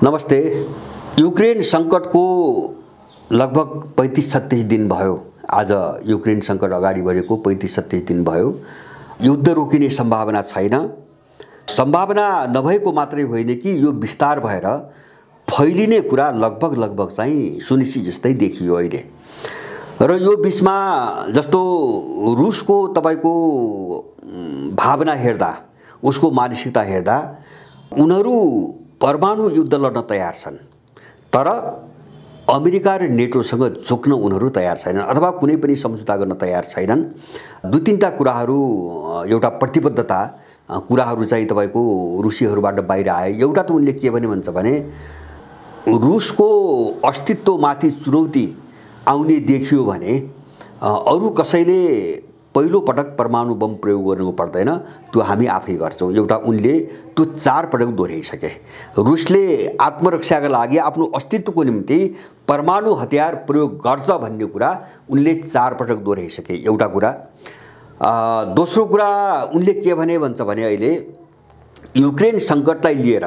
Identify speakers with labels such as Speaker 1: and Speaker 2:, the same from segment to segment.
Speaker 1: नमस्ते। युक्रेन सङ्कटको लगभग 35-36 दिन भयो। आज युक्रेन सङ्कट अगाडि बढेको 35-36 दिन भयो। युद्ध रोकिने सम्भावना छैन। सम्भावना नभएको मात्रै होइन कि यो विस्तार भएर फैलिने कुरा लगभग चाहिँ सुनिश्चित जस्तै देखियो अहिले। र यो बिचमा जस्तो रुसको तपाईको भावना हेर्दा, उसको मानसिकता हेर्दा उनीहरू परमाणु युद्ध लड्न तयार छन्, तर अमेरिका र नेटोसँग झुक्न उनीहरू तयार छैनन् अथवा कुनै पनि सम्झौता गर्न तयार छैनन्। दुई तीनटा कुराहरू, एउटा प्रतिबद्धता कुराहरू चाहिँ तपाईको रुसीहरूबाट बाहिर आए। एउटा त उनले के भन्छ भने रुसको अस्तित्वमाथि चुनौती आउने देखियो भने अरू कसैले पहिलो पटक परमाणु बम प्रयोग गर्नु पर्दैन, त्यो हामी आफै गर्छौं। एउटा उनले त्यो 4 पटक दोहोऱ्याइसके। रुसले आत्मरक्षाका लागि आफ्नो अस्तित्वको निम्ति परमाणु हतियार प्रयोग गर्छ भन्ने कुरा उनले 4 पटक दोहोऱ्याइसके। एउटा कुरा। दोस्रो कुरा उनले के भन्छ भने अहिले युक्रेन सङ्कटलाई लिएर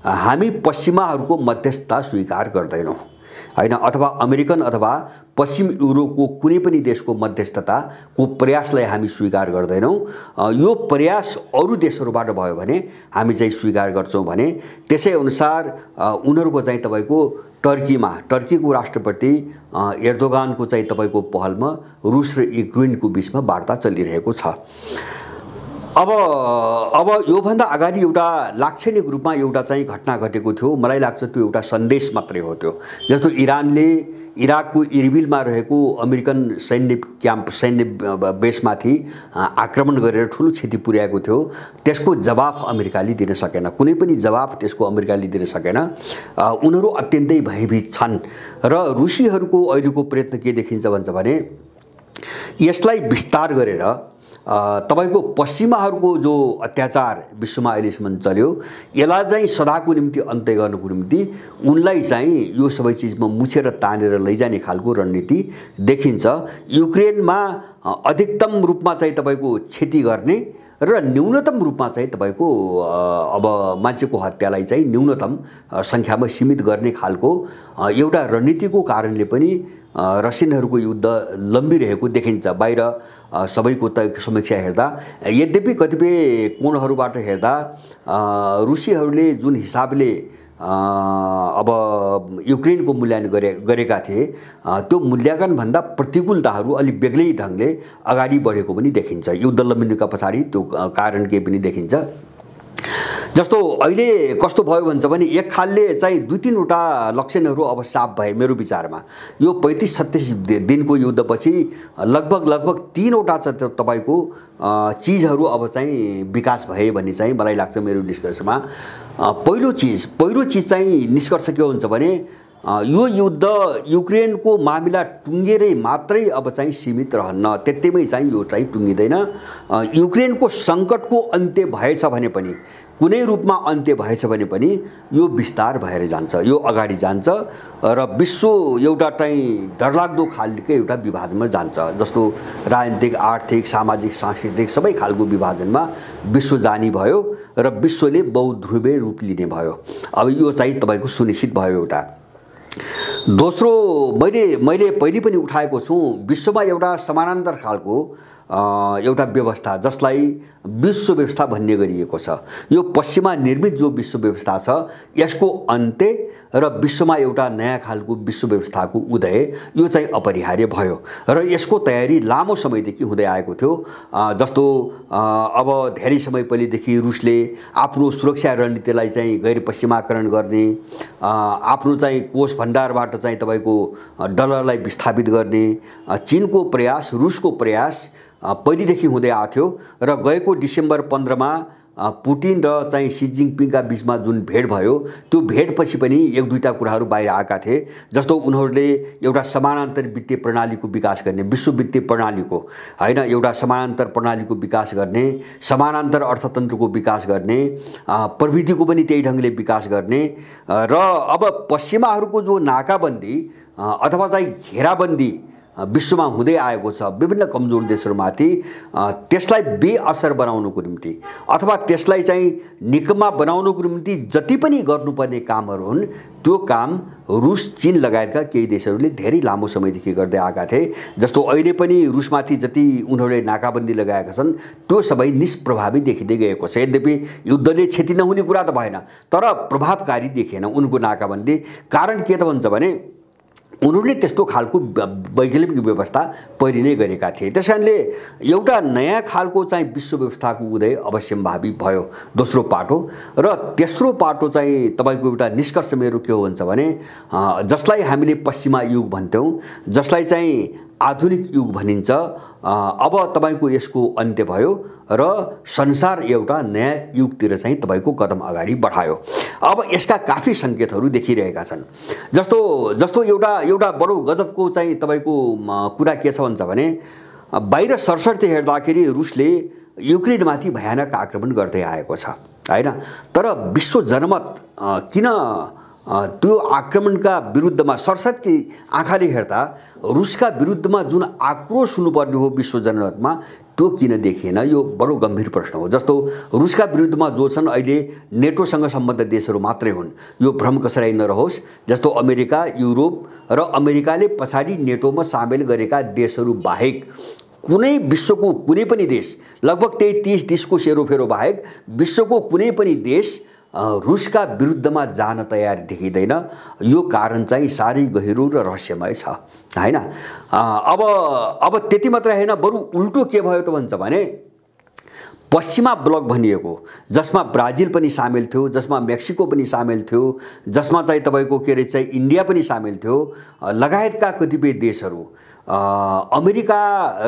Speaker 1: हामी पश्चिमाहरूको मध्यस्थता स्वीकार गर्दैनौं हैन, अथवा अमेरिकन अथवा पश्चिम युरोपको कुनै पनि देशको मध्यस्थताको प्रयासलाई हामी स्वीकार गर्दैनौं। यो प्रयास अरू देशहरूबाट भयो भने हामी चाहिँ स्वीकार गर्छौं भने त्यसै अनुसार उनीहरूको चाहिँ तपाईको टर्कीको राष्ट्रपति एर्दोगानको चाहिँ तपाईको पहलमा रुस र युक्रेनको बीचमा वार्ता चलिरहेको छ। अब योभन्दा अगाडि एउटा लाक्षणिक रूपमा एउटा चाहिँ घटना घटेको थियो। मलाई लाग्छ त्यो एउटा सन्देश मात्रै हो त्यो। जस्तो इरानले इराकको इर्बिलमा रहेको अमेरिकन सैन्य बेसमाथि आक्रमण गरेर ठूलो क्षति पुर्याएको थियो। त्यसको जवाफ अमेरिकाले दिन सकेन, कुनै पनि जवाफ त्यसको अमेरिकाले दिन सकेन। उनीहरू अत्यन्तै भयभीत छन् र रुसीहरूको अहिलेको प्रयत्न के देखिन्छ भन्छ भने यसलाई विस्तार गरेर तपाईको पश्चिमाहरूको जो अत्याचार विश्वमा अहिलेसम्म चल्यो यसलाई चाहिँ सदाको निम्ति अन्त्य गर्नको निम्ति उनलाई चाहिँ यो सबै चीजमा मुछेर तानेर लैजाने खालको रणनीति देखिन्छ। युक्रेनमा अधिकतम रूपमा चाहिँ तपाईको क्षति गर्ने र न्यूनतम रूपमा चाहिँ तपाईको अब मान्छेको हत्यालाई चाहिँ न्यूनतम संख्यामा सीमित गर्ने खालको एउटा रणनीतिको कारणले पनि रसियनहरूको युद्ध लम्बिरहेको देखिन्छ। बाहिर सबैको समीक्षा हेर्दा, यद्यपि कतिपय कोणहरूबाट हेर्दा रुसीहरूले जुन हिसाबले अब युक्रेनको मूल्याङ्कन गरेका थिए त्यो मूल्याङ्कन भन्दा प्रतिकूलताहरू अलि बेग्लै ढंगले अगाडि बढेको पनि देखिन्छ। युद्ध लम्बिनुका पछाडि त्यो कारण के पनि देखिन्छ। जस्तो अहिले कस्तो भयो भन्छ भने एक खालले चाहिँ 2-3 वटा लक्षणहरू अब साफ भए मेरो विचारमा। यो 35-36 दिनको युद्धपछि लगभग 3 वटा तपाईको चीजहरू अब चाहिँ विकास भए भन्ने चाहिँ मलाई लाग्छ मेरो निष्कर्षमा। पहिलो चीज चाहिँ निष्कर्ष के हुन्छ भने यो युद्ध युक्रेनको मामिला टुङ्गेरै मात्रै अब चाहिँ सीमित रहन्न, त्यतिमै चाहिँ यो चाहिँ टुङ्गिदैन। युक्रेनको सङ्कटको अन्त्य भएछ भने पनि, कुनै रूपमा अन्त्य भएछ भने पनि यो विस्तार भएर जान्छ, यो अगाडि जान्छ र विश्व एउटा चाहिँ डरलाग्दो खालको एउटा विभाजनमा जान्छ। जस्तो राजनीतिक, आर्थिक, सामाजिक, सांस्कृतिक सबै खालको विभाजनमा विश्व जाने भयो र विश्वले बहुध्रुवीय रूप लिने भयो। अब यो चाहिँ तपाईको सुनिश्चित भयो एउटा। दोस्रो, मैले पहिले पनि उठाएको छु, विश्वमा एउटा समानान्तर खालको एउटा व्यवस्था जसलाई विश्व व्यवस्था भन्ने गरिएको छ। यो पश्चिमा निर्मित जो विश्व व्यवस्था छ यसको अन्त्य र विश्वमा एउटा नयाँ खालको विश्व व्यवस्थाको उदय यो चाहिँ अपरिहार्य भयो र यसको तयारी लामो समयदेखि हुँदै आएको थियो। जस्तो अब धेरै समय पहिलेदेखि रुसले आफ्नो सुरक्षा रणनीतिलाई चाहिँ गैर पश्चिमाकरण गर्ने, आफ्नो चाहिँ कोष भण्डारबाट चाहिँ तपाईको डलरलाई विस्थापित गर्ने चीनको प्रयास, रुसको प्रयास पहिलेदेखि हुँदै आथ्यो र गएको डिसेम्बर 15 मा पुटिन र चाहिँ सी जिनपिङका बीचमा जुन भेट भयो त्यो भेटपछि पनि 1-2टा कुराहरू बाहिर आएका थिए। जस्तो उनीहरूले एउटा समानान्तर वित्तीय प्रणालीको विकास गर्ने, विश्व वित्तीय प्रणालीको हैन, एउटा समानान्तर प्रणालीको विकास गर्ने, समानान्तर अर्थतन्त्रको विकास गर्ने, प्रविधिको पनि त्यही ढंगले विकास गर्ने र अब पश्चिमाहरूको जो नाकाबन्दी अथवा चाहिँ घेराबन्दी विश्वमा हुँदै आएको छ विभिन्न कमजोर देशहरूमाथि, त्यसलाई बेअसर बनाउनको निम्ति अथवा त्यसलाई चाहिँ निकम्मा बनाउनको निम्ति जति पनि गर्नुपर्ने कामहरू हुन् त्यो काम रुस, चीन लगायतका केही देशहरूले धेरै लामो समयदेखि गर्दै आएका थिए। जस्तो अहिले पनि रुसमाथि जति उनीहरूले नाकाबन्दी लगाएका छन् त्यो सबै निष्प्रभावी देखिँदै गएको छ। यद्यपि युद्धले क्षति नहुने कुरा त भएन, तर प्रभावकारी देखिएन उनको नाकाबन्दी। कारण के त भन्छ भने उनीहरूले त्यस्तो खालको वैकल्पिक व्यवस्था पहिले नै गरेका थिए। त्यसकारणले एउटा नयाँ खालको चाहिँ विश्व व्यवस्थाको उदय अवश्यम्भावी भयो दोस्रो पाटो। र तेस्रो पाटो चाहिँ तपाईँको एउटा निष्कर्ष मेरो के हो भन्छ भने जसलाई हामीले पश्चिमा युग भन्थ्यौँ, जसलाई चाहिँ आधुनिक युग भनिन्छ, अब तपाईँको यसको अन्त्य भयो र संसार एउटा नयाँ युगतिर चाहिँ तपाईँको कदम अगाडि बढायो। अब यसका काफी सङ्केतहरू देखिरहेका छन्। जस्तो एउटा बडो गजबको चाहिँ तपाईँको कुरा के छ भन्छ भने बाहिर सरसर्ती हेर्दाखेरि रुसले युक्रेनमाथि भयानक आक्रमण गर्दै आएको छ हैन। तर विश्व जनमत किन त्यो आक्रमणका विरुद्धमा सरसर्ती आँखाले हेर्दा रुसका विरुद्धमा जुन आक्रोश हुनुपर्ने हो विश्व जनमतमा त्यो किन देखिएन, यो बडो गम्भीर प्रश्न हो। जस्तो रुसका विरुद्धमा जो छन् अहिले नेटोसँग सम्बद्ध देशहरू मात्रै हुन्, यो भ्रम कसैलाई नरहोस्। जस्तो अमेरिका, युरोप र अमेरिकाले पछाडि नेटोमा सामेल गरेका देशहरू बाहेक कुनै विश्वको कुनै पनि देश, लगभग त्यही 30 देशको सेरोफेरो बाहेक विश्वको कुनै पनि देश रुसका विरुद्धमा जान तयार देखिँदैन। यो कारण चाहिँ साह्रै गहिरो र रहस्यमय छ हैन। अब त्यति मात्र हैन, बरु उल्टो के भयो त भन्छ भने पश्चिमा ब्लक भनिएको, जसमा ब्राजिल पनि सामेल थियो, जसमा मेक्सिको पनि सामेल थियो, जसमा चाहिँ तपाईँको के अरे चाहिँ इन्डिया पनि सामेल थियो, लगायतका कतिपय देशहरू अमेरिका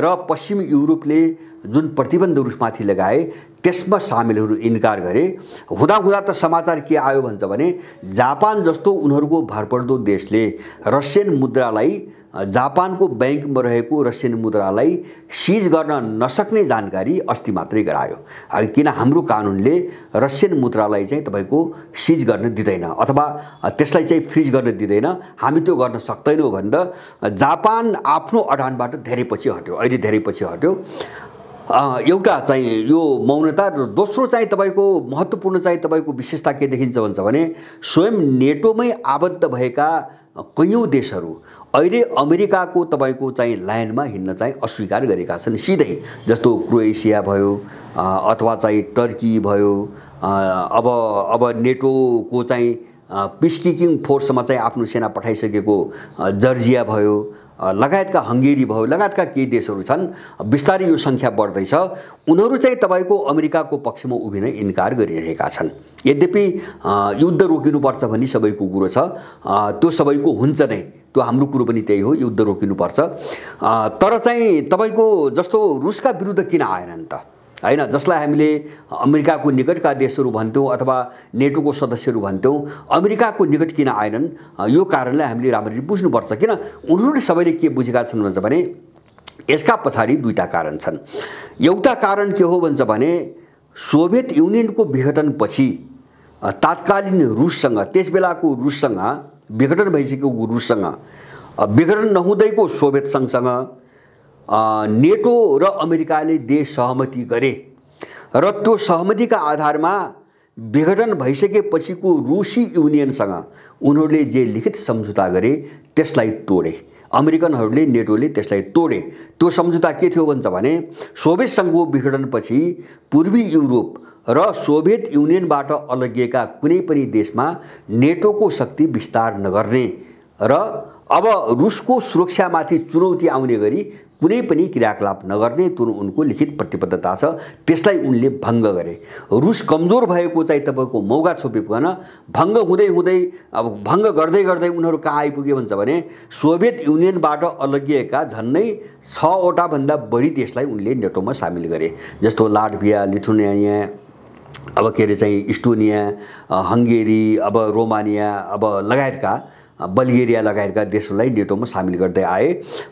Speaker 1: र पश्चिम युरोपले जुन प्रतिबन्ध रुसमाथि लगाए त्यसमा सामेलहरू इन्कार गरे। हुँदा त समाचार के आयो भन्छ भने जापान जस्तो उनीहरूको भरपर्दो देशले रसियन मुद्रालाई, जापानको ब्याङ्कमा रहेको रसियन मुद्रालाई सिज गर्न नसक्ने जानकारी अस्ति मात्रै गरायो। किन हाम्रो कानुनले रसियन मुद्रालाई चाहिँ तपाईँको सिज गर्न दिँदैन अथवा त्यसलाई चाहिँ फ्रिज गर्न दिँदैन, हामी त्यो गर्न सक्दैनौँ भनेर जापान आफ्नो अडानबाट धेरै पछि हट्यो, अहिले धेरै पछि हट्यो। एउटा चाहिँ यो मौनता र दोस्रो चाहिँ तपाईँको महत्त्वपूर्ण चाहिँ तपाईँको विशेषता के देखिन्छ भन्छ भने स्वयं नेटोमै आबद्ध भएका कैयौँ देशहरू अहिले अमेरिकाको तपाईँको चाहिँ लाइनमा हिँड्न चाहिँ अस्वीकार गरेका छन् सिधै। जस्तो क्रोएसिया भयो अथवा चाहिँ टर्की भयो, अब नेटोको चाहिँ पिसकिकिङ फोर्समा चाहिँ आफ्नो सेना पठाइसकेको जर्जिया भयो, लगायतका हङ्गेरी भयो, लगायतका केही देशहरू छन्। बिस्तारै यो सङ्ख्या बढ्दैछ। उनीहरू चाहिँ तपाईँको अमेरिकाको पक्षमा उभिन इन्कार गरिरहेका छन्। यद्यपि युद्ध रोकिनुपर्छ भन्ने सबैको कुरो छ, त्यो सबैको हुन्छ नै, त्यो हाम्रो कुरो पनि त्यही हो, युद्ध रोकिनुपर्छ। तर चाहिँ तपाईँको जस्तो रुसका विरुद्ध किन आएनन् त हैन, जसलाई हामीले अमेरिकाको निकटका देशहरू भन्थ्यौँ अथवा नेटोको सदस्यहरू भन्थ्यौँ, अमेरिकाको निकट किन आएनन्, यो कारणलाई हामीले राम्ररी बुझ्नुपर्छ। किन उनीहरूले सबैले के बुझेका छन् भन्छ भने यसका पछाडि दुईटा कारण छन्। एउटा कारण के हो भन्छ भने सोभियत युनियनको विघटनपछि तात्कालीन रुससँग, त्यस बेलाको रुससँग, विघटन भइसकेको रुससँग, विघटन नहुँदैको सोभियत सङ्घसँग नेटो र अमेरिकाले देश सहमति गरे र त्यो सहमतिका आधारमा विघटन भइसकेपछिको रुसी युनियनसँग उनीहरूले जे लिखित सम्झौता गरे त्यसलाई तोडे। अमेरिकनहरूले, नेटोले त्यसलाई तोडे। त्यो सम्झौता के थियो भन्छ भने सोभियत सङ्घको विघटनपछि पूर्वी युरोप र सोभियत युनियनबाट अलगिएका कुनै पनि देशमा नेटोको शक्ति विस्तार नगर्ने र अब रुसको सुरक्षामाथि चुनौती आउने गरी कुनै पनि क्रियाकलाप नगर्ने त्यो उनको लिखित प्रतिबद्धता छ। त्यसलाई उनले भङ्ग गरे। रुस कमजोर भएको चाहिँ तपाईँको मौका छोपिकन भङ्ग हुँदै हुँदै अब भङ्ग गर्दै गर्दै उनीहरू कहाँ आइपुगे भन्छ भने सोभियत युनियनबाट अलगिएका झन्नै 6वटा भन्दा बढी देशलाई उनले नेटोमा सामेल गरे। जस्तो लाटभिया, लिथुनिया, अब के अरे चाहिँ इस्टोनिया, हङ्गेरी, अब रोमानिया, अब लगायतका बल्गेरिया लगायतका देशहरूलाई नेटोमा सामेल गर्दै आए।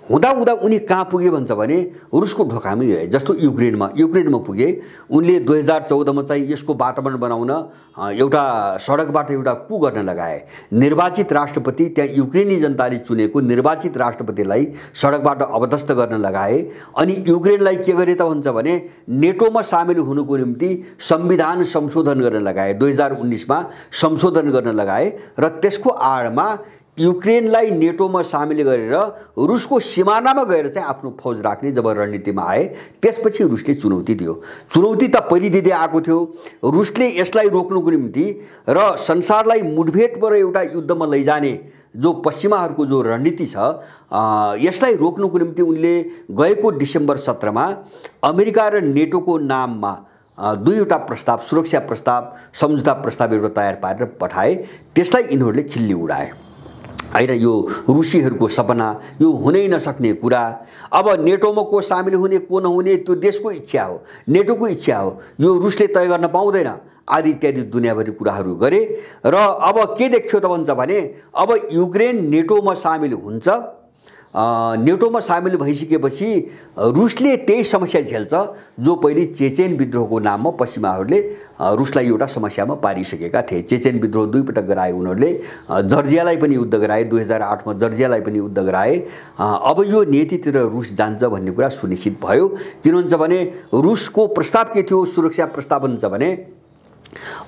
Speaker 1: हुँदा उनी कहाँ पुगे भन्छ भने रुसको ढोकामै गए। जस्तो युक्रेनमा पुगे। उनले 2014 मा चाहिँ यसको वातावरण बनाउन एउटा सडकबाट एउटा कु गर्न लगाए। निर्वाचित राष्ट्रपति, त्यहाँ युक्रेनी जनताले चुनेको निर्वाचित राष्ट्रपतिलाई सडकबाट अवदस्त गर्न लगाए। अनि युक्रेनलाई के गरे त भन्छ भने नेटोमा सामेल हुनुको निम्ति संविधान संशोधन गर्न लगाए। 2019 मा संशोधन गर्न लगाए र त्यसको आडमा युक्रेनलाई नेटोमा सामेल गरेर रुसको सिमानामा गएर चाहिँ आफ्नो फौज राख्ने जब रणनीतिमा आए, त्यसपछि रुसले चुनौती दियो। चुनौती त पहिले दिँदै आएको थियो। रुसले यसलाई रोक्नुको निम्ति र संसारलाई मुठभेडबाट एउटा युद्धमा लैजाने जो पश्चिमाहरूको जो रणनीति छ, यसलाई रोक्नुको निम्ति उनले गएको डिसेम्बर 17 मा अमेरिका र नेटोको नाममा दुईवटा प्रस्ताव, सुरक्षा प्रस्ताव, सम्झौता प्रस्ताव एउटा तयार पारेर पठाए। त्यसलाई यिनीहरूले खिल्ली उडाए हैन। यो रुसीहरूको सपना, यो हुनै नसक्ने कुरा। अब नेटोमा को सामेल हुने को नहुने त्यो देशको इच्छा हो, नेटोको इच्छा हो, यो रुसले तय गर्न पाउँदैन आदि इत्यादि दुनियाँभरि कुराहरू गरे। र अब के देखियो त भन्छ भने अब युक्रेन नेटोमा सामेल हुन्छ। नेटोमा सामेल भइसकेपछि रुसले त्यही समस्या झेल्छ जो पहिले चेचेन विद्रोहको नाममा पश्चिमाहरूले रुसलाई एउटा समस्यामा पारिसकेका थिए। चेचेन विद्रोह 2 पटक गराए उनीहरूले। जर्जियालाई पनि युद्ध गराए, 2008 मा जर्जियालाई पनि युद्ध गराए। अब यो नीतितिर रुस जान्छ भन्ने कुरा सुनिश्चित भयो। किन भन्छ भने रुसको प्रस्ताव के थियो, सुरक्षा प्रस्ताव भन्छ भने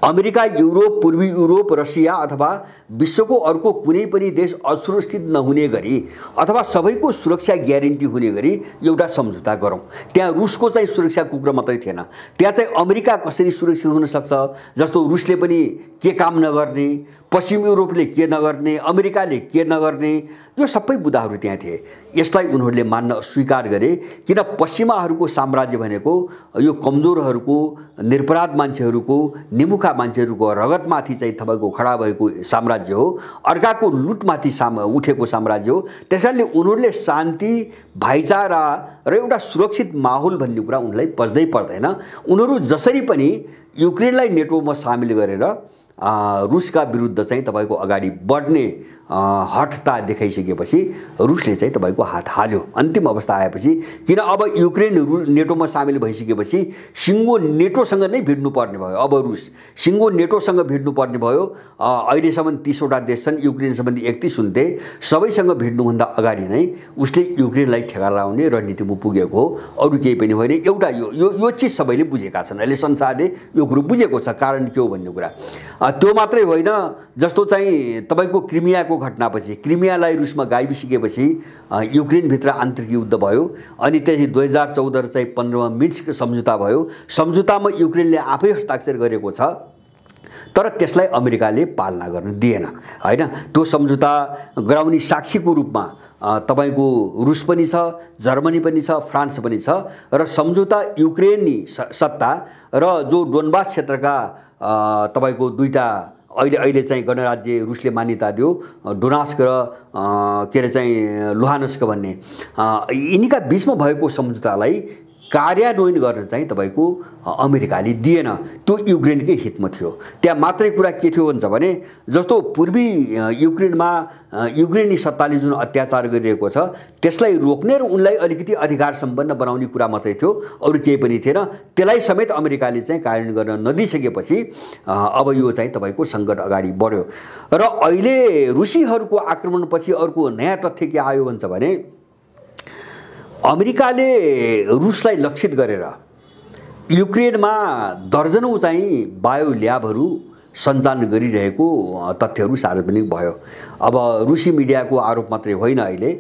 Speaker 1: अमेरिका, युरोप, पूर्वी युरोप, रसिया अथवा विश्वको अर्को कुनै पनि देश असुरक्षित नहुने गरी अथवा सबैको सुरक्षा ग्यारेन्टी हुने गरी एउटा सम्झौता गरौँ। त्यहाँ रुसको चाहिँ सुरक्षा कुकुर मात्रै थिएन, त्यहाँ चाहिँ अमेरिका कसरी सुरक्षित हुन सक्छ, जस्तो रुसले पनि के काम नगर्ने, पश्चिम युरोपले के नगर्ने, अमेरिकाले के नगर्ने, यो सबै बुदाहरू त्यहाँ थिए। यसलाई उनीहरूले मान्न स्वीकार गरे। किन पश्चिमाहरूको साम्राज्य भनेको यो कमजोरहरूको, निरपराध मान्छेहरूको, निमुखा मान्छेहरूको रगतमाथि चाहिँ तपाईँको खडा भएको साम्राज्य हो, अर्काको लुटमाथि उठेको साम्राज्य हो। त्यसैले उनीहरूले शान्ति, भाइचारा र एउटा सुरक्षित माहौल भन्ने कुरा उनलाई पच्दै पर्दैन। उनीहरू जसरी पनि युक्रेनलाई नेटोमा सामेल गरेर रुसका विरुद्ध चाहिँ तपाईँको अगाडि बढ्ने हठता देखाइसकेपछि रुसले चाहिँ तपाईँको हात हाल्यो। अन्तिम अवस्था आएपछि किन अब युक्रेन नेटोमा सामेल भइसकेपछि सिङ्गो नेटोसँग नै भिड्नुपर्ने भयो। अब रुस सिङ्गो नेटोसँग भिड्नुपर्ने भयो। अहिलेसम्म 30 वटा देश छन्, युक्रेन सम्बन्धी 31 हुन्थे। सबैसँग भिड्नुभन्दा अगाडि नै उसले युक्रेनलाई ठेगा लाउने रणनीतिमा पुगेको हो, अरू केही पनि होइन। एउटा यो चिज सबैले बुझेका छन्, अहिले संसारले यो कुरो बुझेको छ कारण के हो भन्ने कुरा। त्यो मात्रै होइन, जस्तो चाहिँ तपाईँको क्रिमियाको घटनापछि, क्रिमियालाई रुसमा गाइबिसकेपछि युक्रेनभित्र आन्तरिक युद्ध भयो। अनि त्यसै 2014 चाहिँ 15 मा मिन्स्क सम्झौता भयो। सम्झौतामा युक्रेनले आफै हस्ताक्षर गरेको छ, तर त्यसलाई अमेरिकाले पालना गर्न दिएन हैन। त्यो सम्झौता गराउने साक्षीको रूपमा तपाईको रुस पनि छ, जर्मनी पनि छ, फ्रान्स पनि छ। र सम्झौता युक्रेनी सत्ता र जो डोनबास क्षेत्रका तपाईको दुईटा अहिले चाहिँ गणराज्य रुसले मान्यता दियो, डोनेट्स्क र के अरे चाहिँ लुहान्स्क भन्ने, यिनीका बीचमा भएको सम्झौतालाई कार्यान्वयन गर्न चाहिँ तपाईको अमेरिकाले दिएन। त्यो युक्रेनकै हितमा थियो। त्यहाँ मात्रै कुरा के थियो भन्छ भने जस्तो पूर्वी युक्रेनमा युक्रेनी सत्ताले जुन अत्याचार गरिरहेको छ त्यसलाई रोक्ने र उनलाई अलिकति अधिकार सम्पन्न बनाउने कुरा मात्रै थियो, अरू केही पनि थिएन। त्यसलाई समेत अमेरिकाले चाहिँ कार्यान्वयन गर्न नदिइसकेपछि अब यो चाहिँ तपाईको सङ्कट अगाडि बढ्यो। र अहिले रुसीहरूको आक्रमणपछि अर्को नयाँ तथ्य के आयो भन्छ भने अमेरिकाले रुसलाई लक्षित गरेर युक्रेनमा दर्जनौं चाहिँ बायो ल्याबहरू सञ्चालन गरिरहेको तथ्यहरू सार्वजनिक भयो। अब रुसी मिडियाको आरोप मात्रै होइन, अहिले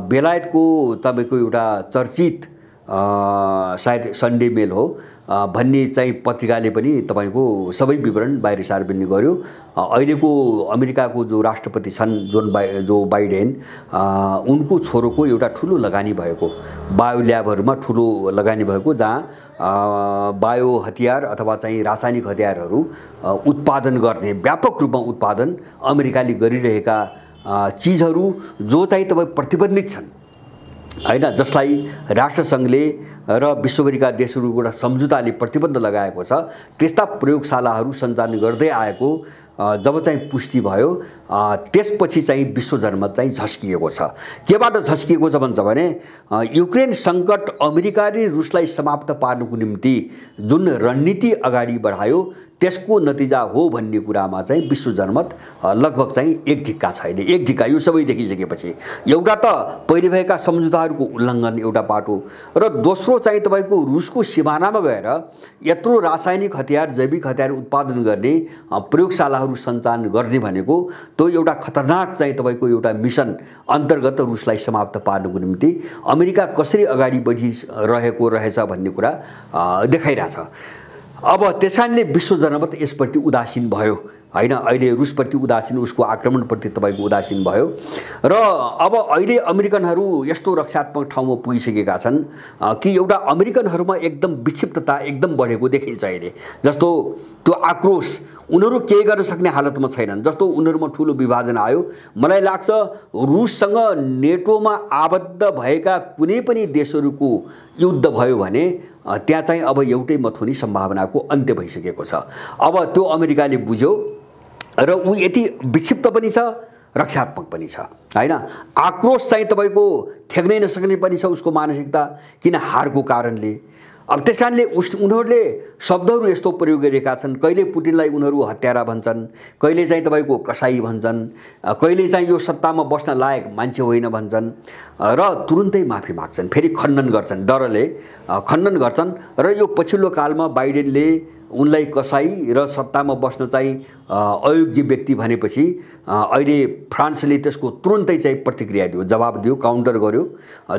Speaker 1: बेलायतको तपाईको एउटा चर्चित सायद सन्डे मेल हो भन्ने चाहिँ पत्रिकाले पनि तपाईको सबै विवरण बाहिर सार्वजनिक गर्यो। अहिलेको अमेरिकाको जो राष्ट्रपति छन् जो बाइडेन, उनको छोरोको एउटा ठुलो लगानी भएको, बायो ल्याबहरूमा ठुलो लगानी भएको, जहाँ बायो हतियार अथवा चाहिँ रासायनिक हतियारहरू उत्पादन गर्ने, व्यापक रूपमा उत्पादन अमेरिकाले गरिरहेका चिजहरू जो चाहिँ तपाईँ प्रतिबन्धित छन् हैन, जसलाई राष्ट्रसङ्घले र विश्वभरिका देशहरूको एउटा सम्झौताले प्रतिबन्ध लगाएको छ, त्यस्ता प्रयोगशालाहरू सञ्चालन गर्दै आएको जब चाहिँ पुष्टि भयो त्यसपछि चाहिँ विश्व जनमत चाहिँ झस्किएको छ। केबाट झस्किएको छ भन्छ भने युक्रेन सङ्कट अमेरिकाले रुसलाई समाप्त पार्नुको निम्ति जुन रणनीति अगाडि बढायो त्यसको नतिजा हो भन्ने कुरामा चाहिँ विश्व जनमत लगभग चाहिँ एक ढिक्का छैन। एक ढिक्का यो सबै देखिसकेपछि एउटा त पहिले भएका सम्झौताहरूको उल्लङ्घन एउटा पाटो र दोस्रो चाहिँ तपाईँको रुसको सिमानामा गएर यत्रो रासायनिक हतियार जैविक हतियार उत्पादन गर्ने प्रयोगशालाहरू सञ्चालन गर्ने भनेको त्यो एउटा खतरनाक चाहिँ तपाईँको एउटा मिसन अन्तर्गत रुसलाई समाप्त पार्नुको निम्ति अमेरिका कसरी अगाडि बढिरहेको रहेछ भन्ने कुरा देखाइरहेछ। अब त्यसकारणले विश्व जनमत यसप्रति उदासीन भयो हैन। अहिले रुसप्रति उदासीन, उसको आक्रमणप्रति तपाईँको उदासीन भयो र अब अहिले अमेरिकनहरू यस्तो रक्षात्मक ठाउँमा पुगिसकेका छन् कि एउटा अमेरिकनहरूमा एकदम विक्षिप्तता एकदम बढेको देखिन्छ अहिले। जस्तो त्यो आक्रोश उनीहरू केही गर्न सक्ने हालतमा छैनन्। जस्तो उनीहरूमा ठुलो विभाजन आयो, मलाई लाग्छ रुससँग नेटोमा आबद्ध भएका कुनै पनि देशहरूको युद्ध भयो भने त्यहाँ चाहिँ अब एउटै मथुनी सम्भावनाको अन्त्य भइसकेको छ। अब त्यो अमेरिकाले बुझ्यो र ऊ यति विक्षिप्त पनि छ, रक्षात्मक पनि छ हैन। आक्रोश चाहिँ तपाईँको ठेक्नै नसक्ने पनि छ उसको मानसिकता, किन हारको कारणले। अब त्यसकारणले उनीहरूले शब्दहरू यस्तो प्रयोग गरेका छन्, कहिले पुटिनलाई उनीहरू हत्यारा भन्छन्, कहिले चाहिँ तपाईँको कसाई भन्छन्, कहिले चाहिँ यो सत्तामा बस्न लायक मान्छे होइन भन्छन् र तुरुन्तै माफी माग्छन्, फेरि खण्डन गर्छन्, डरले खण्डन गर्छन्। र यो पछिल्लो कालमा बाइडेनले उनलाई कसाई र सत्तामा बस्न चाहिँ अयोग्य व्यक्ति भनेपछि अहिले फ्रान्सले त्यसको तुरुन्तै चाहिँ प्रतिक्रिया दियो, जवाब दियो, काउन्टर गर्यो।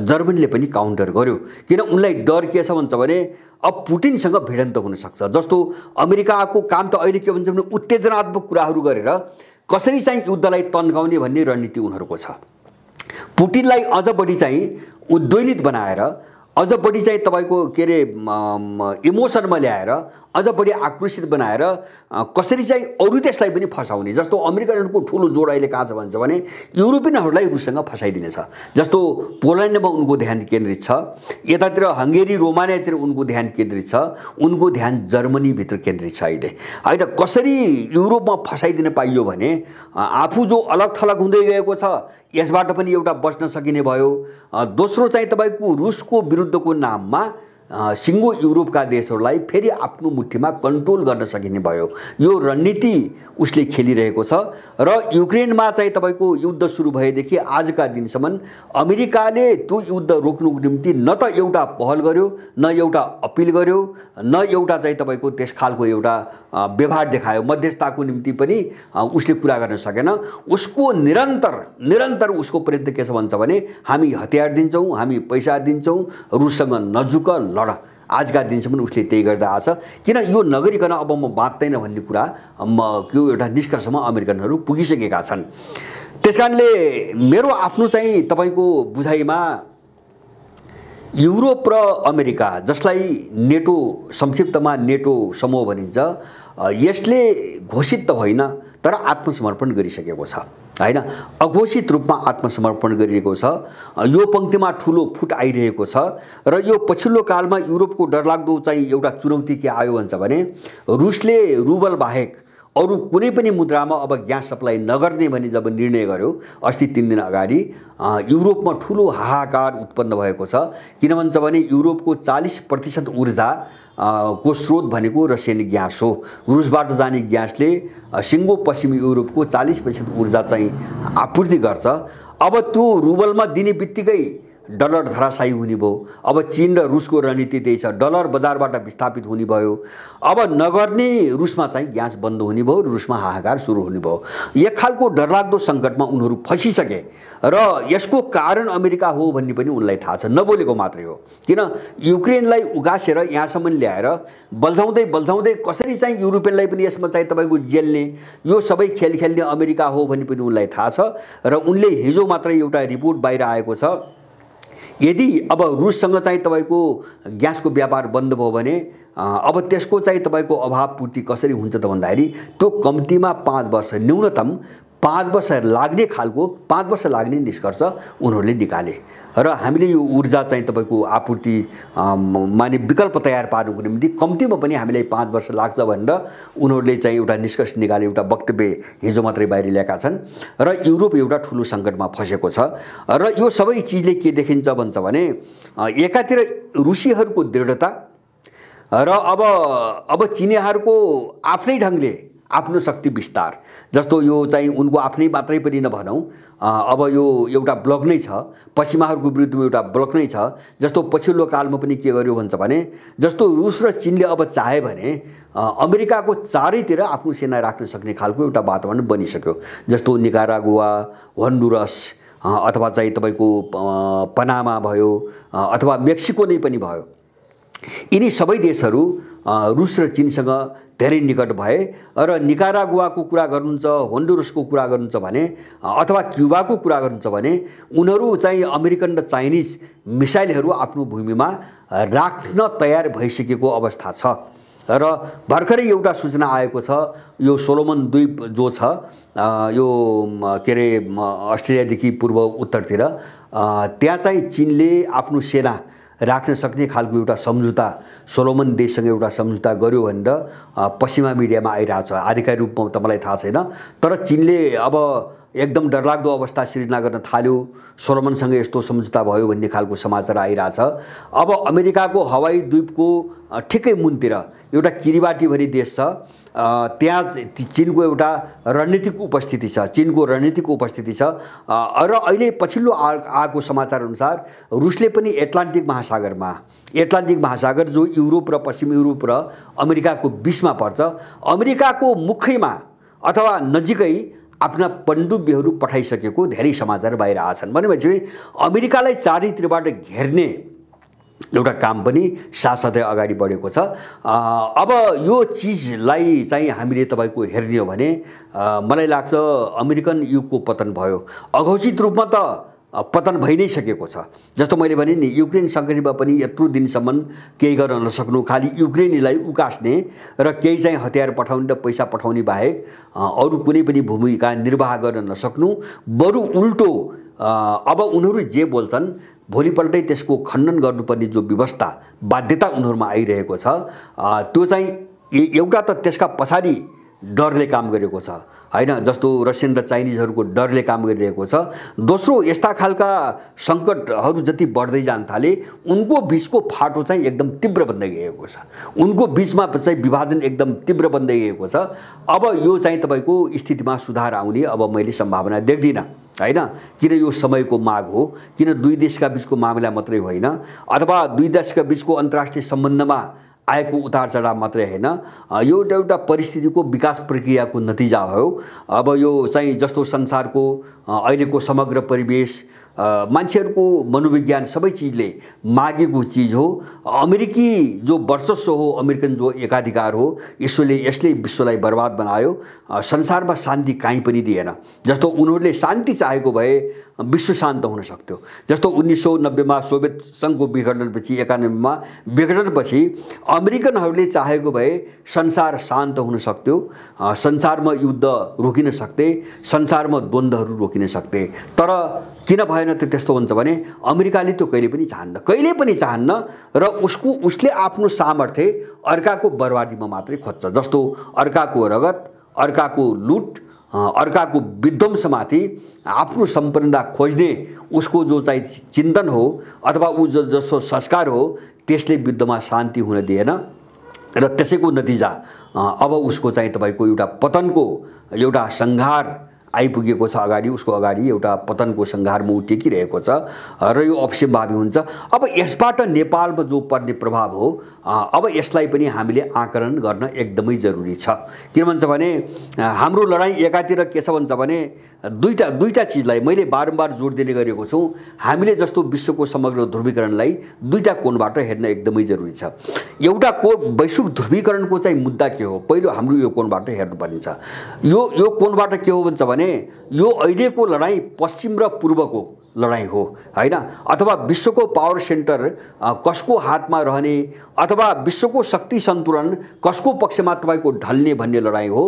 Speaker 1: जर्मनीले पनि काउन्टर गर्यो, किन उनलाई डर के छ भन्छ भने अब पुटिनसँग भिडन्त हुनसक्छ। जस्तो अमेरिकाको काम त अहिले के भन्छ भने उत्तेजनात्मक कुराहरू गरेर कसरी चाहिँ युद्धलाई तन्काउने भन्ने रणनीति उनीहरूको छ। पुटिनलाई अझ बढी चाहिँ उद्वेलित बनाएर, अझ बढी चाहिँ तपाईँको के अरे इमोसनमा ल्याएर, अझ बढी आक्रोशित बनाएर कसरी चाहिँ अरू देशलाई पनि फसाउने। जस्तो अमेरिकनहरूको ठुलो जोड अहिले कहाँ छ भन्छ भने युरोपियनहरूलाई रुससँग फसाइदिनेछ। जस्तो पोल्यान्डमा उनको ध्यान केन्द्रित छ, यतातिर हङ्गेरी रोमानियातिर उनको ध्यान केन्द्रित छ, उनको ध्यान जर्मनीभित्र केन्द्रित छ अहिले होइन। कसरी युरोपमा फसाइदिन पाइयो भने आफू जो अलग थलग हुँदै गएको छ यसबाट पनि एउटा बच्न सकिने भयो। दोस्रो चाहिँ तपाईँको रुसको विरुद्धको नाममा सिङ्गो युरोपका देशहरूलाई फेरि आफ्नो मुठीमा कन्ट्रोल गर्न सकिने भयो। यो रणनीति उसले खेलिरहेको छ र युक्रेनमा चाहिँ तपाईँको युद्ध सुरु भएदेखि आजका दिनसम्म अमेरिकाले त्यो युद्ध रोक्नुको निम्ति न त एउटा पहल गर्यो, न एउटा अपिल गर्यो, न एउटा चाहिँ तपाईँको त्यस खालको एउटा व्यवहार देखायो। मध्यस्थताको निम्ति पनि उसले कुरा गर्न सकेन। उसको निरन्तर उसको प्रयत्न के छ भन्छ भने हामी हतियार दिन्छौँ, हामी पैसा दिन्छौँ, रुससँग नझुक लड। आजका दिनसम्म उसले त्यही गर्दा आछ। किन यो नगरिकन अब म बाँच्दैन भन्ने कुरा त्यो एउटा निष्कर्षमा अमेरिकनहरू पुगिसकेका छन्। त्यसकारणले मेरो आफ्नो चाहिँ तपाईँको बुझाइमा युरोप र अमेरिका, जसलाई नेटो संक्षिप्तमा नेटो समूह भनिन्छ, यसले घोषित त होइन तर आत्मसमर्पण गरिसकेको छ हैन। अघोषित रूपमा आत्मसमर्पण गरिएको छ। यो पंक्तिमा ठुलो फुट आइरहेको छ र यो पछिल्लो कालमा युरोपको डरलाग्दो चाहिँ एउटा चुनौती के आयो भन्छ भने रुसले रुबल बाहेक अरू कुनै पनि मुद्रामा अब ग्यास सप्लाई नगर्ने भनी जब निर्णय गर्यो अस्ति 3 दिन अगाडि, युरोपमा ठुलो हाहाकार उत्पन्न भएको छ। किन भन्छ भने युरोपको 40% ऊर्जा को स्रोत भनेको रसियन ग्यास हो। रुसबाट जाने ग्यासले सिङ्गो पश्चिमी युरोपको 40% ऊर्जा चाहिँ आपूर्ति गर्छ। अब त्यो रुबलमा दिने बित्तिकै डलर धराशायी हुने भयो। अब चीन र रुसको रणनीति त्यही छ, डलर बजारबाट विस्थापित हुने भयो। अब नगर्ने रुसमा चाहिँ ग्यास बन्द हुने भयो, रुसमा हाहाकार सुरु हुने भयो। एक खालको डरलाग्दो सङ्कटमा उनीहरू फसिसके र यसको कारण अमेरिका हो भन्ने पनि उनलाई थाहा छ, नबोलेको मात्रै हो। किन युक्रेनलाई उगासेर यहाँसम्म ल्याएर बल्झाउँदै कसरी चाहिँ युरोपियनलाई पनि यसमा चाहिँ तपाईँको जेल्ने, यो सबै खेल खेल्ने अमेरिका हो भन्ने पनि उनलाई थाहा छ। र उनले हिजो मात्रै एउटा रिपोर्ट बाहिर आएको छ, यदि अब रुससँग चाहिँ तपाईँको ग्यासको व्यापार बन्द भयो भने अब त्यसको चाहिँ तपाईँको अभाव पूर्ति कसरी हुन्छ त भन्दाखेरि त्यो कम्तीमा 5 वर्ष, न्यूनतम 5 वर्ष लाग्ने खालको 5 वर्ष लाग्ने निष्कर्ष उनीहरूले निकाले र हामीले यो ऊर्जा चाहिँ तपाईको आपूर्ति माने विकल्प तयार पार्नुको निम्ति कम्तीमा पनि हामीलाई 5 वर्ष लाग्छ भनेर उनीहरूले चाहिँ एउटा निष्कर्ष निकाले, एउटा वक्तव्य हिजो मात्रै बाहिर ल्याएका छन् र युरोप एउटा ठुलो सङ्कटमा फसेको छ। र यो सबै चिजले के देखिन्छ भन्छ भने एकातिर रुसीहरूको दृढता र अब चिनियाहरूको आफ्नै ढङ्गले आफ्नो शक्ति विस्तार, जस्तो यो चाहिँ उनको आफ्नै मात्रै पनि नभनौँ, अब यो एउटा ब्लक नै छ, पश्चिमाहरूको विरुद्धमा एउटा ब्लक नै छ। जस्तो पछिल्लो कालमा पनि के गर्यो भन्छ भने जस्तो रुस र चीनले अब चाहे भने अमेरिकाको चारैतिर आफ्नो सेना राख्न सक्ने खालको एउटा वातावरण बनिसक्यो। जस्तो निकारागुआ, होन्डुरस अथवा चाहिँ तपाईको पनामा भयो अथवा मेक्सिको नै पनि भयो। यिनी सबै देशहरू रुस र चीनसँग धेरै निकट भए र निकारागुआको कुरा गर्नुहुन्छ, होन्डुरसको कुरा गर्नुहुन्छ भने अथवा क्युबाको कुरा गर्नुहुन्छ भने उनीहरू चाहिँ अमेरिकन र चाइनिज मिसाइलहरू आफ्नो भूमिमा राख्न तयार भइसकेको अवस्था छ। र भर्खरै एउटा सूचना आएको छ, यो सोलोमन द्वीप जो छ यो के अरे अस्ट्रेलियादेखि पूर्व उत्तरतिर, त्यहाँ चाहिँ चीनले आफ्नो सेना राख्न सक्ने खालको एउटा सम्झौता सोलोमन देशसँग एउटा सम्झौता गर्यो भनेर पश्चिमा मिडियामा आइरहेको छ। आधिकारिक रूपमा त मलाई थाहा छैन, तर चीनले अब एकदम डरलाग्दो अवस्था सिर्जना गर्न थाल्यो, सोलोमनसँग यस्तो सम्झौता भयो भन्ने खालको समाचार आइरहेछ। अब अमेरिकाको हवाई द्वीपको ठिकै मुनतिर एउटा किरिबाटी भन्ने देश छ, त्यहाँ चीनको एउटा रणनीतिक उपस्थिति छ, चीनको रणनीतिक उपस्थिति छ। र अहिले पछिल्लो आएको समाचार अनुसार रुसले पनि एटलान्टिक महासागर जो युरोप र पश्चिम युरोप र अमेरिकाको बीचमा पर्छ, अमेरिकाको मुखैमा अथवा नजिकै आफ्ना पण्डुब्यहरू पठाइसकेको धेरै समाचार बाहिर आछन्। भनेपछि अमेरिकालाई चारैतिरबाट घेर्ने एउटा काम पनि साथसाथै अगाडि बढेको छ। अब यो चिजलाई चाहिँ हामीले तपाईको हेर्ने हो भने मलाई लाग्छ अमेरिकन युगको पतन भयो, अघोषित रूपमा त पतन भइ नै सकेको छ। जस्तो मैले भने नि युक्रेन सङ्कटमा पनि यत्रो दिनसम्म केही गर्न नसक्नु, खालि युक्रेनीलाई उकास्ने र केही चाहिँ हतियार पठाउने र पैसा पठाउने बाहेक अरू कुनै पनि भूमिका निर्वाह गर्न नसक्नु, बरु उल्टो अब उनीहरू जे बोल्छन् भोलिपल्टै त्यसको खण्डन गर्नुपर्ने जो व्यवस्था बाध्यता उनीहरूमा आइरहेको छ, त्यो चाहिँ एउटा त त्यसका पछाडि डरले काम गरेको छ हैन, जस्तो रसियन र चाइनिजहरूको डरले काम गरिरहेको छ। दोस्रो यस्ता खालका सङ्कटहरू जति बढ्दै जान थाले उनको बीचको फाटो चाहिँ एकदम तीव्र बन्दै गएको छ, उनको बीचमा चाहिँ विभाजन एकदम तीव्र बन्दै गएको छ। अब यो चाहिँ तपाईको स्थितिमा सुधार आउने अब मैले सम्भावना देख्दिनँ हैन, किन यो समयको माग हो, किन दुई देशका बीचको मामला मात्रै होइन अथवा दुई देशका बीचको अन्तर्राष्ट्रिय सम्बन्धमा आएको उतार चढाव मात्रै होइन, यो एउटा परिस्थितिको विकास प्रक्रियाको नतिजा हो। अब यो चाहिँ जस्तो संसारको अहिलेको समग्र परिवेश, मान्छेहरूको मनोविज्ञान सबै चिजले मागेको चिज हो। अमेरिकी जो वर्चस्व हो, अमेरिकन जो एकाधिकार हो, यसले विश्वलाई बर्बाद बनायो, संसारमा शान्ति कहीँ पनि दिएन। जस्तो उनीहरूले शान्ति चाहेको भए विश्व शान्त हुन सक्थ्यो। जस्तो 1990मा सोभियत सङ्घको विघटनपछि 91मा विघटनपछि अमेरिकनहरूले चाहेको भए संसार शान्त हुन सक्थ्यो, संसारमा युद्ध रोकिन सक्थे, संसारमा द्वन्द्वहरू रोकिन सक्थे। तर किन भएन त त्यस्तो हुन्छ भने अमेरिकाले त्यो कहिले पनि चाहन्न र उसले आफ्नो सामर्थ्य अर्काको बर्बादीमा मात्रै खोज्छ। जस्तो अर्काको रगत, अर्काको लुट, अर्काको विध्वंसमाथि आफ्नो सम्पन्नता खोज्ने उसको जो चाहिँ चिन्तन हो अथवा ऊ जसो संस्कार हो, त्यसले विश्वमा शान्ति हुन दिएन र त्यसैको नतिजा अब उसको चाहिँ तपाईको एउटा पतनको एउटा संहार आइपुगेको छ। अगाडि उसको अगाडि एउटा पतनको संहारमा उठेकिरहेको छ र यो अवश्यम्भावी हुन्छ। अब यसबाट नेपालमा जो पर्ने प्रभाव हो, अब यसलाई पनि हामीले आकलन गर्न एकदमै जरुरी छ। किन भन्छ भने हाम्रो लडाई एकातिर के छ भन्छ भने दुईटा चिजलाई मैले बारम्बार जोड दिने गरेको छु। हामीले जस्तो विश्वको समग्र ध्रुवीकरणलाई दुईटा कोणबाट हेर्न एकदमै जरुरी छ। एउटा कोण वैश्विक ध्रुवीकरणको चाहिँ मुद्दा के हो, पहिलो हाम्रो यो कोणबाट हेर्नुपर्ने छ। यो कोणबाट के हो भन्छ भने यो अहिलेको लडाई पश्चिम र पूर्वको लडाईँ हो हैन, अथवा विश्वको पावर सेन्टर कसको हातमा रहने अथवा विश्वको शक्ति सन्तुलन कसको पक्षमा तपाईको ढल्ने भन्ने लडाईँ हो।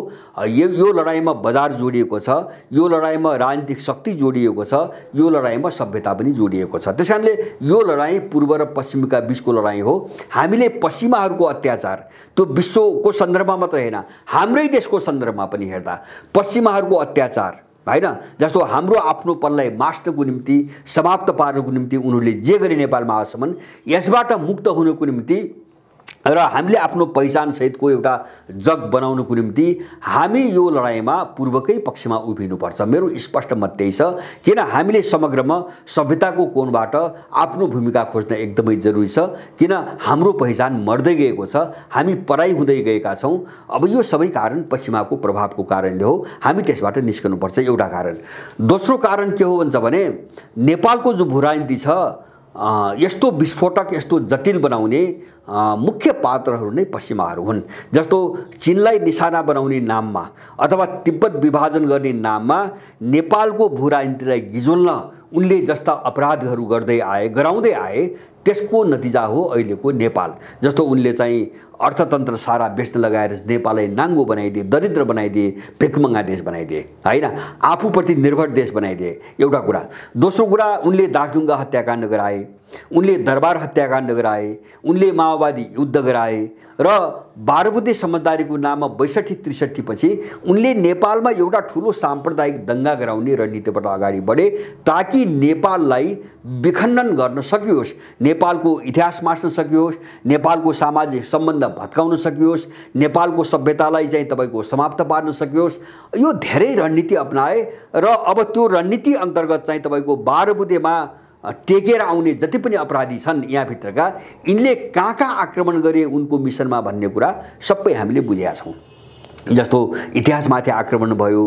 Speaker 1: यो लडाईँमा बजार जोडिएको छ, यो लडाईँमा राजनीतिक शक्ति जोडिएको छ, यो लडाईँमा सभ्यता पनि जोडिएको छ। त्यसकारणले यो लडाईँ पूर्व र पश्चिमका बीचको लडाईँ हो। हामीले पश्चिमाहरूको अत्याचार त्यो विश्वको सन्दर्भमा मात्र हैन, हाम्रै देशको सन्दर्भमा पनि हेर्दा पश्चिमाहरूको अत्याचार हैन, जस्तो हाम्रो आफ्नोपनलाई मास्नको निम्ति समाप्त पार्नको निम्ति उनीहरूले जे गरे नेपालमा आसम्म यसबाट मुक्त हुनको निम्ति र हामीले आफ्नो पहिचान सहितको एउटा जग बनाउनको निम्ति हामी यो लडाईँमा पूर्वकै पक्षमा उभिनुपर्छ। मेरो स्पष्ट मत त्यही छ, किन हामीले समग्रमा सभ्यताको कोणबाट आफ्नो भूमिका खोज्न एकदमै जरुरी छ, किन हाम्रो पहिचान मर्दै गएको छ, हामी पराई हुँदै गएका छौं। अब यो सबै कारण पश्चिमाको प्रभावको कारणले हो, हामी त्यसबाट निस्कनुपर्छ, एउटा कारण। दोस्रो कारण के हो भन्छ भने नेपालको जो भूराजनीति छ यस्तो विस्फोटक यस्तो जटिल बनाउने मुख्य पात्रहरू नै पश्चिमाहरू हुन्। जस्तो चीनलाई निशाना बनाउने नाममा अथवा तिब्बत विभाजन गर्ने नाममा नेपालको भूराजनीतिलाई गिजोल्न उनले जस्ता अपराधहरू गर्दै आए, गराउँदै आए, त्यसको नतिजा हो अहिलेको नेपाल। जस्तो उनले चाहिँ अर्थतन्त्र सारा बेच्न लगाएर नेपाललाई नाङ्गो बनाइदिए, दरिद्र बनाइदिए, भिखमङ्गा देश बनाइदिए हैन, आफूप्रति निर्भर देश बनाइदिए, एउटा कुरा। दोस्रो कुरा, उनले दार्चुङका हत्याकाण्ड गराए, उनले दरबार हत्याकाण्ड गराए, उनले माओवादी युद्ध गराए र 12 बुद्धे समझदारीको नाममा 62-63 पछि उनले नेपालमा एउटा ठूलो साम्प्रदायिक दंगा गराउने रणनीतिबाट अगाडि बढे ताकि नेपाललाई विखण्डन गर्न सकियोस्, नेपालको इतिहास मास्न सकियोस्, नेपालको सामाजिक सम्बन्ध भत्काउन सकियोस्, नेपालको सभ्यतालाई चाहिँ तपाईको समाप्त पार्न सकियोस्। यो धेरै रणनीति अपनाए र अब त्यो रणनीति अन्तर्गत चाहिँ तपाईको 12 बुद्धेमा टेकेर आउने जति पनि अपराधी छन् यहाँ भित्रका, यिनले कहाँ आक्रमण गरे उनको मिसनमा भन्ने कुरा सबै हामीले बुझेका छौं। जस्तो इतिहासमाथि आक्रमण भयो,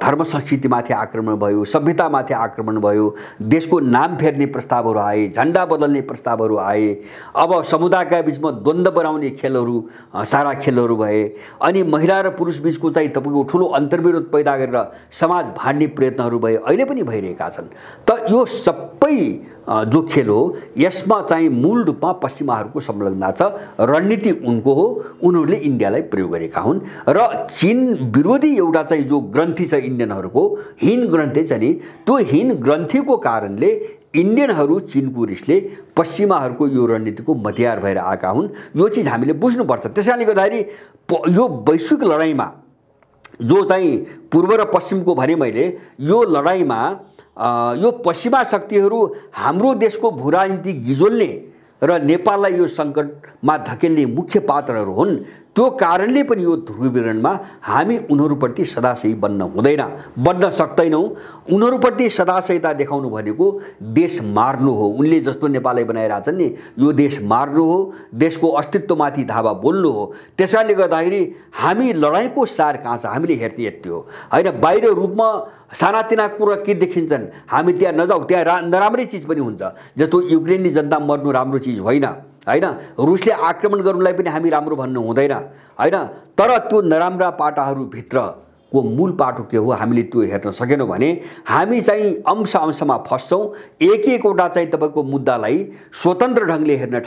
Speaker 1: धर्म संस्कृतिमाथि आक्रमण भयो, सभ्यतामाथि आक्रमण भयो, देशको नाम फेर्ने प्रस्तावहरू आए, झण्डा बदल्ने प्रस्तावहरू आए, अब समुदायका बीचमा द्वन्द्व बनाउने खेलहरू सारा खेलहरू भए, अनि महिला र पुरुष बीचको चाहिँ तपाईको ठूलो अन्तर्विरोध पैदा गरेर समाज भाड्ने प्रयत्नहरू भए, अहिले पनि भइरहेका छन्। त यो सबै जो खेल हो यसमा चाहिँ मूल रूपमा पश्चिमाहरूको संलग्नता छ, रणनीति उनको हो, उनीहरूले इन्डियालाई प्रयोग गरेका हुन्। र चीन विरोधी एउटा चाहिँ जो ग्रन्थि छ इन्डियनहरूको, हीन ग्रन्थि छ नि, त्यो हीन ग्रन्थिको कारणले इन्डियनहरू चीनको रिसले पश्चिमाहरूको यो रणनीतिको मतियार भएर आएका हुन्। यो चीज हामीले बुझ्नुपर्छ। त्यसैले गर्दाखेरि यो वैश्विक लडाईँमा जो चाहिँ पूर्व र पश्चिमको भने मैले यो लडाईँमा यो पश्चिमा शक्तिहरू हाम्रो देशको भूराजनीति गिजोल्ने र नेपाललाई यो संकटमा धकेल्ने मुख्य पात्रहरू हुन्। त्यो कारणले पनि यो ध्रुवीकरणमा हामी उनीहरूप्रति सदाशय बन्न हुँदैन, बन्न सक्दैनौँ। उनीहरूप्रति सदाशयता देखाउनु भनेको देश मार्नु हो। उनले जस्तो नेपाललाई बनाइरहेछन् नि, यो देश मार्नु हो, देशको अस्तित्वमाथि धावा बोल्नु हो। त्यसैले गर्दाखेरि हामी लडाईँको सार कहाँ छ हामीले हेर्ने यति हो हैन। बाहिर रूपमा सानातिना कुरा के देखिन्छन्, हामी त्यहाँ नजाऊ, त्यहाँ नराम्रै चिज पनि हुन्छ। जस्तो युक्रेनी जनता मर्नु राम्रो चिज होइन हैन, रुसले आक्रमण गर्नुलाई पनि हामी राम्रो भन्नु हुँदैन हैन। तर त्यो नराम्रा पाटाहरू भित्रको मूल पाटो के हो हामीले त्यो हेर्न सकेनौँ भने हामी चाहिँ अंश अंशमा फस्छौँ। एक-एकवटा चाहिँ तपाईको मुद्दालाई स्वतन्त्र ढंगले हेर्न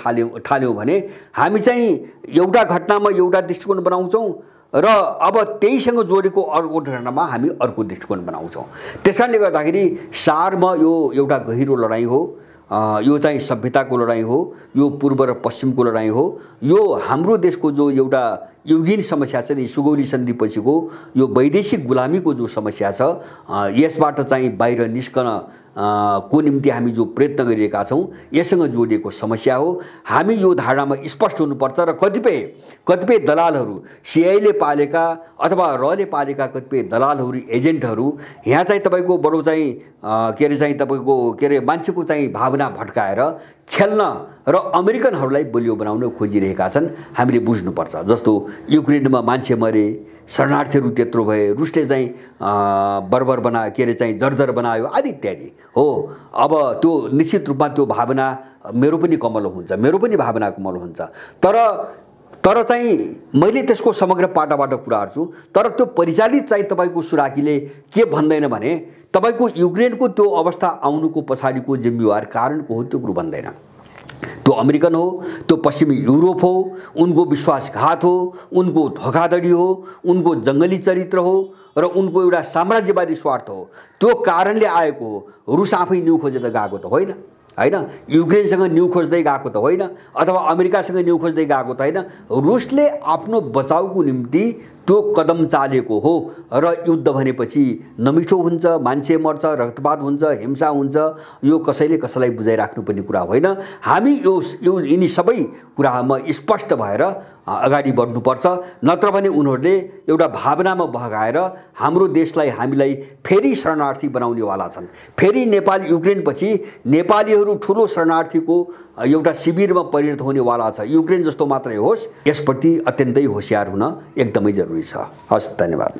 Speaker 1: ठाल्यौँ भने हामी चाहिँ एउटा घटनामा एउटा दृष्टिकोण बनाउँछौँ र अब त्यहीसँग जोडेको अर्को घटनामा हामी अर्को दृष्टिकोण बनाउँछौँ। त्यसकारणले गर्दाखेरि सारमा यो एउटा गहिरो लडाईँ हो, यो चाहिँ सभ्यताको लडाईँ हो, यो पूर्व र पश्चिमको लडाईँ हो। यो हाम्रो देशको जो एउटा युगीन समस्या छ नि, सुगौली सन्धि पछिको यो वैदेशिक गुलामीको जो समस्या छ, यसबाट चाहिँ बाहिर निस्कन को निम्ति हामी जो प्रयत्न गरिरहेका छौं यससँग जोडिएको समस्या हो। हामी यो धारणामा स्पष्ट हुनुपर्छ र कतिपय दलालहरू, सीआईले पालेका अथवा रले पालेका कतिपय दलालहरू, एजेन्टहरू यहाँ चाहिँ तपाईको बडो चाहिँ मान्छेको चाहिँ भावना भड्काएर खेल्न र अमेरिकनहरूलाई बलियो बनाउन खोजिरहेका छन्। हामीले बुझ्नुपर्छ। जस्तो युक्रेनमा मान्छे मरे, शरणार्थीहरू त्यत्रो भए, रुसले चाहिँ बर्बर जर्जर बनायो आदि इत्यादि हो। अब त्यो निश्चित रूपमा त्यो भावना मेरो पनि कमलो हुन्छ, मेरो पनि भावना कमलो हुन्छ। तर तर चाहिँ मैले त्यसको समग्र पाटाबाट कुरा गर्छु। तर त्यो परिचालित चाहिँ तपाईको सुराकीले के भन्दैन भने तपाईको युक्रेनको त्यो अवस्था आउनुको पछाडिको जिम्मेवार कारणको हो, त्यो कुरो भन्दैन। त्यो अमेरिकन हो, त्यो पश्चिमी युरोप हो, उनको विश्वासघात हो, उनको धोखाधडी हो, उनको जङ्गली चरित्र हो र उनको एउटा साम्राज्यवादी स्वार्थ हो। त्यो कारणले आएको हो। रुस आफै न्यु खोजेर गएको त होइन, हैन? युक्रेनसँग न्यु खोज्दै गएको त होइन, अथवा अमेरिकासँग न्यु खोज्दै गएको त होइन। रुसले आफ्नो बचाउको निम्ति त्यो कदम चालेको हो र युद्ध भनेपछि नमिठो हुन्छ, मान्छे मर्छ, रक्तपात हुन्छ, हिंसा हुन्छ। यो कसैले कसैलाई बुझाइराख्नु पर्ने कुरा होइन। हामी यो यिनी सबै कुरामा स्पष्ट भएर अगाडि बढ्नुपर्छ, नत्र भने उनीहरूले एउटा भावनामा बहकाएर हाम्रो देशलाई हामीलाई फेरि शरणार्थी बनाउनेवाला छन्। फेरि नेपाल युक्रेनपछि नेपालीहरू ठुलो शरणार्थीको एउटा शिविरमा परिणत हुनेवाला छ। युक्रेन जस्तो मात्रै होस्, यसप्रति अत्यन्तै होशियार हुन एकदमै जरुरी छ। हस्, धन्यवाद।